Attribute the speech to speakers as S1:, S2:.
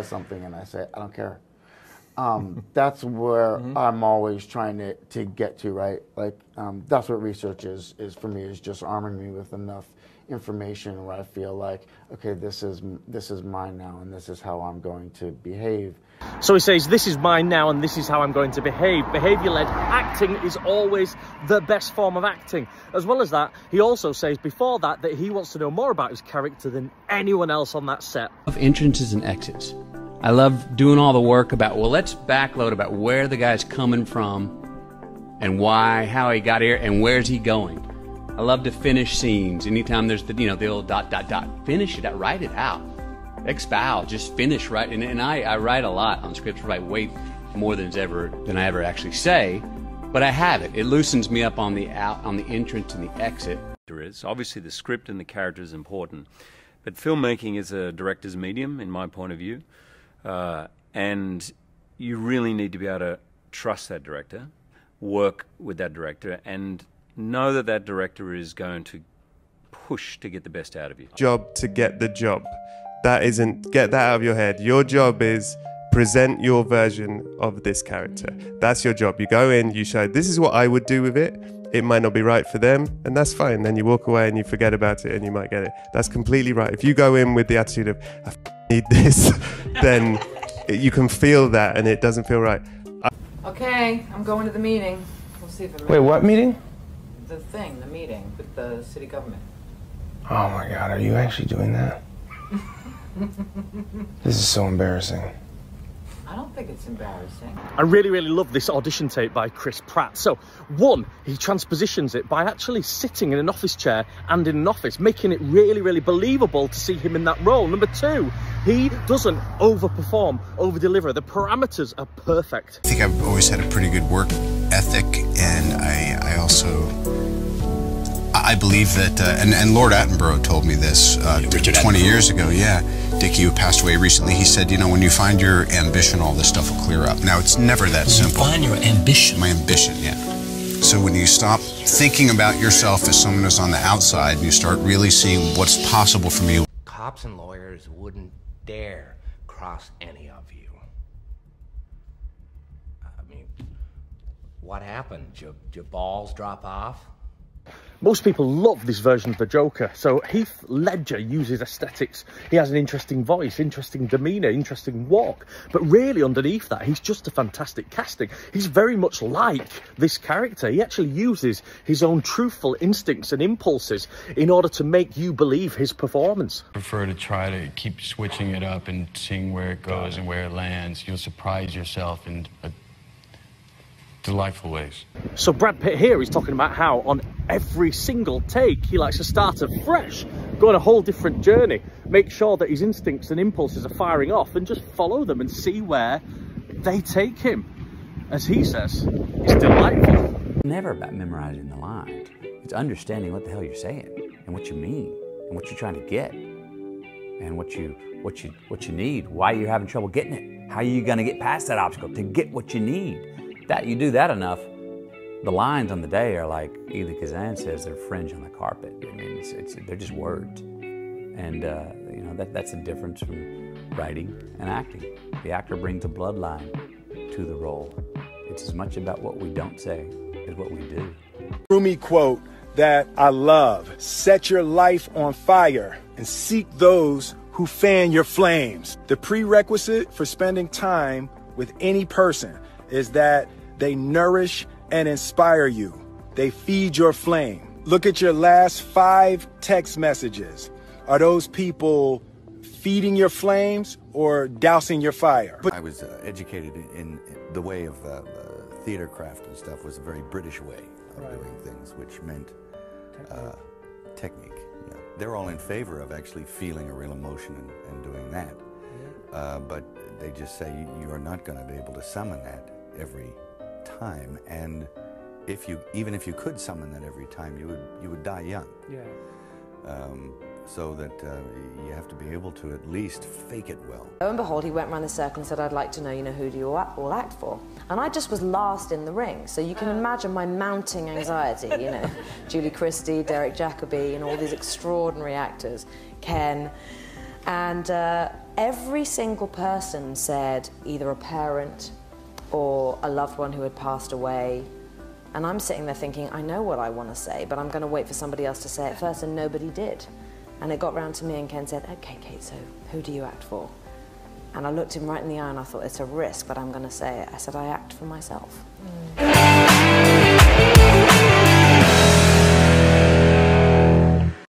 S1: says something and I say, I don't care. That's where I'm always trying to get to, right? Like, that's what research is for me, is just arming me with enough information where I feel like, okay, this is mine now, and this is how I'm going to behave.
S2: So he says, this is mine now, and this is how I'm going to behave. Behaviour-led acting is always the best form of acting. As well as that, he also says before that he wants to know more about his character than anyone else on that set.
S3: Of entrances and exits. I love doing all the work about, well, let's backload about where the guy's coming from and why, how he got here, and where's he going. I love to finish scenes. Anytime there's the, you know, the old ... Finish it out, write it out. Expound, just finish, right? And I write a lot on scripts, write way more than I ever actually say, but I have it. It loosens me up on the entrance and the exit.
S4: Obviously the script and the character is important, but filmmaking is a director's medium, in my point of view. And you really need to be able to trust that director, work with that director, and know that that director is going to push to get the best out of you.
S5: Job to get the job. That isn't, get that out of your head. Your job is present your version of this character. That's your job. You go in, you show, this is what I would do with it. It might not be right for them, and that's fine. Then you walk away and you forget about it and you might get it. That's completely right. If you go in with the attitude of, I need this, then you can feel that and it doesn't feel right.
S6: Okay, I'm going to the meeting. We'll see if it.
S7: Wait, what meeting?
S6: The meeting with the city government.
S7: Oh my God, are you actually doing that? This is so embarrassing.
S6: I don't think it's embarrassing.
S2: I really, really love this audition tape by Chris Pratt. So, one, he transpositions it by actually sitting in an office chair and in an office, making it really, really believable to see him in that role. Number two, he doesn't overperform, over-deliver. The parameters are perfect.
S8: I think I've always had a pretty good work ethic, and I also... I believe that, and Lord Attenborough told me this 20 years ago, yeah. Dickie, who passed away recently, he said, you know, when you find your ambition, all this stuff will clear up. Now, it's never that simple.
S9: Find your ambition?
S8: My ambition, yeah. So when you stop thinking about yourself as someone who's on the outside, and you start really seeing what's possible from you.
S9: Cops and lawyers wouldn't dare cross any of you. I mean, what happened? Did your balls drop off?
S2: Most people love this version of the Joker. So Heath Ledger uses aesthetics. He has an interesting voice, interesting demeanour, interesting walk. But really underneath that, he's just a fantastic casting. He's very much like this character. He actually uses his own truthful instincts and impulses in order to make you believe his performance.
S10: I prefer to try to keep switching it up and seeing where it goes and where it lands. You'll surprise yourself in delightful ways.
S2: So Brad Pitt here is talking about how on every single take he likes to start afresh, go on a whole different journey, make sure that his instincts and impulses are firing off, and just follow them and see where they take him. As he says, it's delightful.
S3: Never about memorizing the lines. It's understanding what the hell you're saying and what you mean and what you're trying to get and what you need, why you're having trouble getting it, how are you going to get past that obstacle to get what you need. That you do that enough, the lines on the day are like Elia Kazan says, they're fringe on the carpet. I mean, they're just words, and you know that's the difference from writing and acting. The actor brings a bloodline to the role. It's as much about what we don't say as what we do.
S11: Rumi quote that I love: "Set your life on fire and seek those who fan your flames." The prerequisite for spending time with any person is that they nourish and inspire you. They feed your flame. Look at your last 5 text messages. Are those people feeding your flames or dousing your fire?
S12: I was educated in the way of theater craft and stuff was a very British way of doing things, which meant technique. You know, they're all in favor of actually feeling a real emotion and doing that. But they just say you are not going to be able to summon that every time, and even if you could summon that every time, you would die young.
S13: Yeah.
S12: So that you have to be able to at least fake it well.
S14: Lo and behold, he went around the circle and said, "I'd like to know, who do you all act for?" And I just was last in the ring, so you can imagine my mounting anxiety, Julie Christie, Derek Jacobi, and all these extraordinary actors, Ken. And every single person said either a parent or a loved one who had passed away. And I'm sitting there thinking, I know what I want to say, but I'm going to wait for somebody else to say it first, and nobody did. And it got round to me, and Ken said, okay, Kate, so who do you act for? And I looked him right in the eye, and I thought, it's a risk, but I'm going to say it. I said, I act for myself.